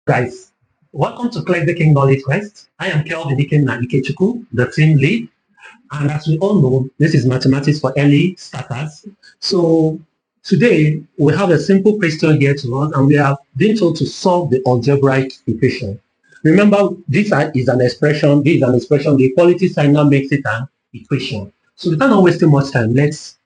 Guys, welcome to Clever King Knowledge Quest. I am Kelvin Ikenna Ikechukwu, the team lead. And as we all know, this is mathematics for early starters. So today we have a simple question here to us, and we are being told to solve the algebraic equation. Remember, this is an expression. This is an expression. The equality sign now makes it an equation. So without not wasting much time, let's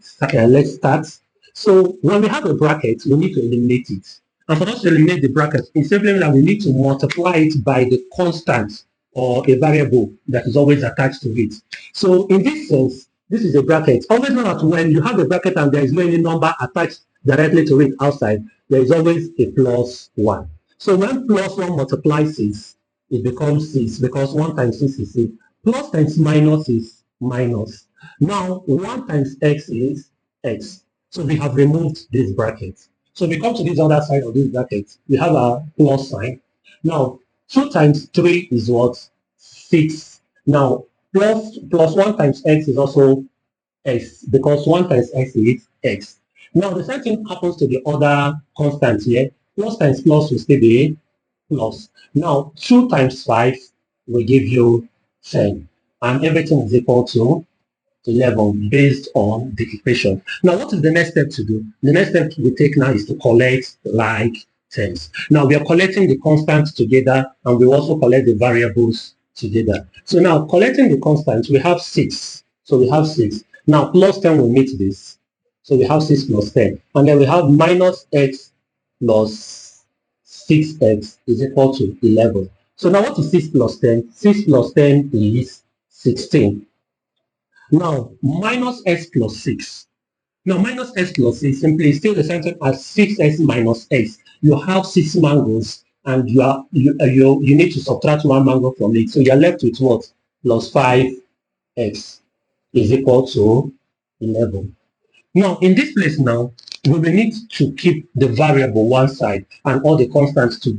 start. So when we have a bracket, we need to eliminate it. And for us to eliminate the bracket, it simply means that we need to multiply it by the constant or a variable that is always attached to it. So in this sense, this is a bracket. Always know that when you have a bracket and there is no any number attached directly to it outside, there is always a plus 1. So when plus 1 multiplies 6, it becomes 6 because 1 times 6 is 6. Plus times minus is minus. Now 1 times x is x. So we have removed this bracket. So we come to this other side of this bracket. We have a plus sign. Now 2 times 3 is what? 6. Now plus 1 times x is also x because 1 times x is x. Now the same thing happens to the other constant here. Plus times plus will still be plus. Now 2 times 5 will give you 10. And everything is equal to 11 based on the equation. Now what is the next step to do? The next step we take now is to collect like terms. Now we are collecting the constants together, and we also collect the variables together. So now collecting the constants, we have 6. So we have 6. Now plus 10 will meet this. So we have 6 plus 10. And then we have minus x plus 6x is equal to 11. So now what is 6 plus 10? 6 plus 10 is 16. Now minus x plus 6. Now minus x plus 6 simply is still the same thing as 6x minus x. You have 6 mangoes, and you need to subtract 1 mango from it. So you're left with what? Plus 5x is equal to 11. Now in this place now, we will need to keep the variable one side and all the constants to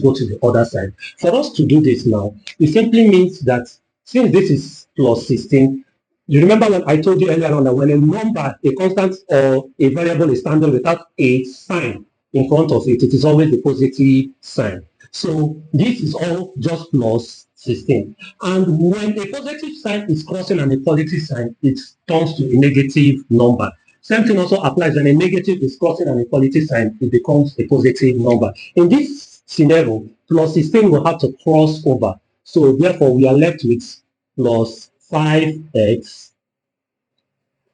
go to the other side. For us to do this now, it simply means that since this is plus 16, you remember when I told you earlier on that when a number, a constant or a variable is standing without a sign in front of it, it is always the positive sign. So this is all just plus 16. And when a positive sign is crossing an equality sign, it turns to a negative number. Same thing also applies when a negative is crossing an equality sign, it becomes a positive number. In this scenario, plus 16 will have to cross over. So therefore, we are left with plus 5x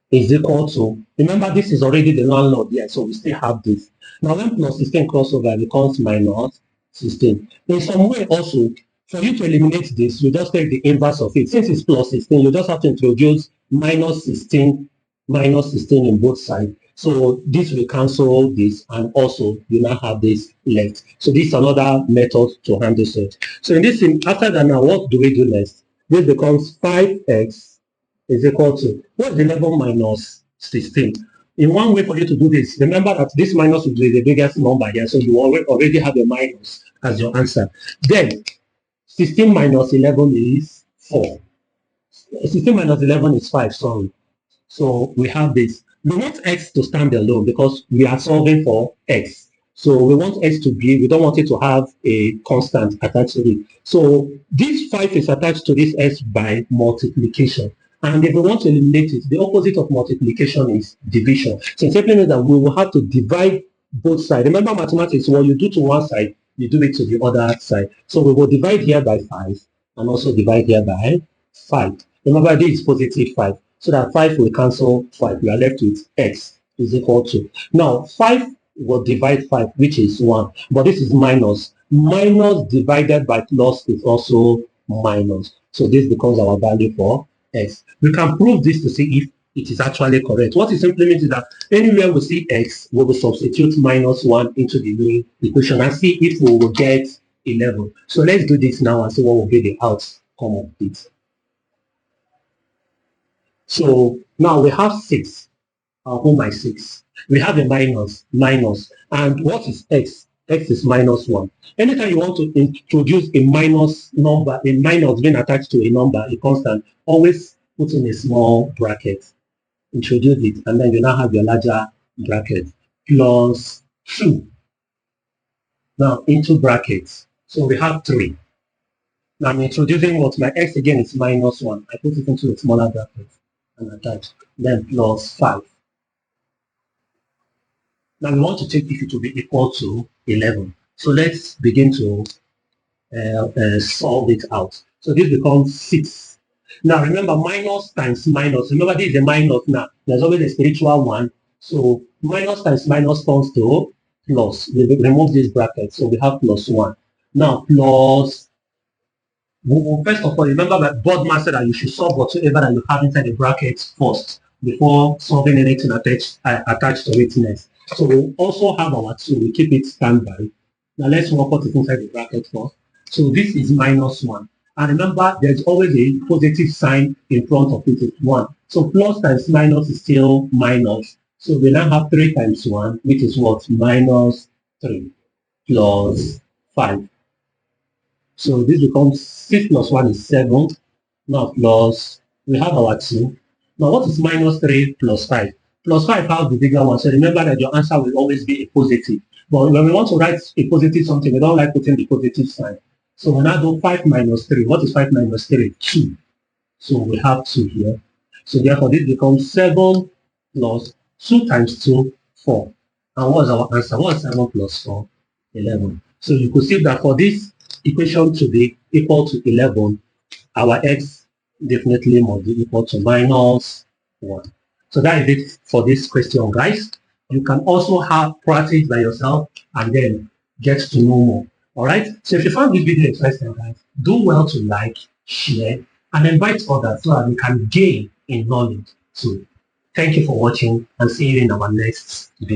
is equal to, remember this is already the landlord here, so we still have this. Now when plus 16 crossover, it becomes minus 16. In some way also, for you to eliminate this, you just take the inverse of it. Since it's plus 16, you just have to introduce minus 16 in both sides. So this will cancel this, and also you now have this left. So this is another method to handle it. So in this thing, after that now, what do we do next? This becomes 5x is equal to, what's 11 minus 16? In one way for you to do this, remember that this minus will be the biggest number here, so you already have a minus as your answer. Then 16 minus 11 is 4. 16 minus 11 is 5, sorry. So we have this. We want x to stand alone because we are solving for x. So we want x to be, we don't want it to have a constant attached to it. So this 5 is attached to this x by multiplication. And if we want to eliminate it, the opposite of multiplication is division. So it simply means that we will have to divide both sides. Remember mathematics, what you do to one side, you do it to the other side. So we will divide here by 5 and also divide here by 5. Remember, this is positive 5. So that 5 will cancel 5. We are left with x is equal to. Now, 5 will divide 5, which is 1. But this is minus. Minus divided by plus is also minus. So this becomes our value for x. We can prove this to see if it is actually correct. What it simply means is that anywhere we see x, we will substitute minus 1 into the new equation and see if we will get 11. So let's do this now and see what will be the outcome of it. So now we have 6. Oh my 6. We have a minus. And what is x? X is minus 1. Anytime you want to introduce a minus number, a minus being attached to a number, a constant, always put in a small bracket. Introduce it, and then you now have your larger bracket. Plus 2 Now into brackets. So we have 3. Now I'm introducing what my x again is minus 1. I put it into a smaller bracket and attach. Then plus 5. Now we want to check if it will be equal to 11. So let's begin to solve it out. So this becomes 6. Now remember, minus times minus. Remember, this is a minus now. There's always a spiritual one. So minus times minus turns to plus. We remove this bracket. So we have plus 1. Now plus, first of all, remember that Boardmaster that you should solve whatever that you have inside the brackets first before solving anything attached to it next. So we also have our 2. We keep it standby. Now let's work out it inside the bracket first. So this is minus 1. And remember, there's always a positive sign in front of it, it's 1. So plus times minus is still minus. So we now have 3 times 1, which is what? Minus 3 plus 5. So this becomes 6 plus 1 is 7. Now plus, we have our 2. Now what is minus 3 plus 5? Plus 5 has the bigger one. So remember that your answer will always be a positive. But when we want to write a positive something, we don't like putting the positive sign. So when I do 5 minus 3, what is 5 minus 3? 2. So we have 2 here. So therefore this becomes 7 plus 2 times 2, 4. And what's our answer? What's 7 plus 4? 11. So you could see that for this equation to be equal to 11, our x definitely must be equal to minus 1. So that is it for this question, guys. You can also have practice by yourself and then get to know more. Alright? So if you found this video interesting, guys, do well to like, share, and invite others so that we can gain in knowledge too. Thank you for watching and see you in our next video.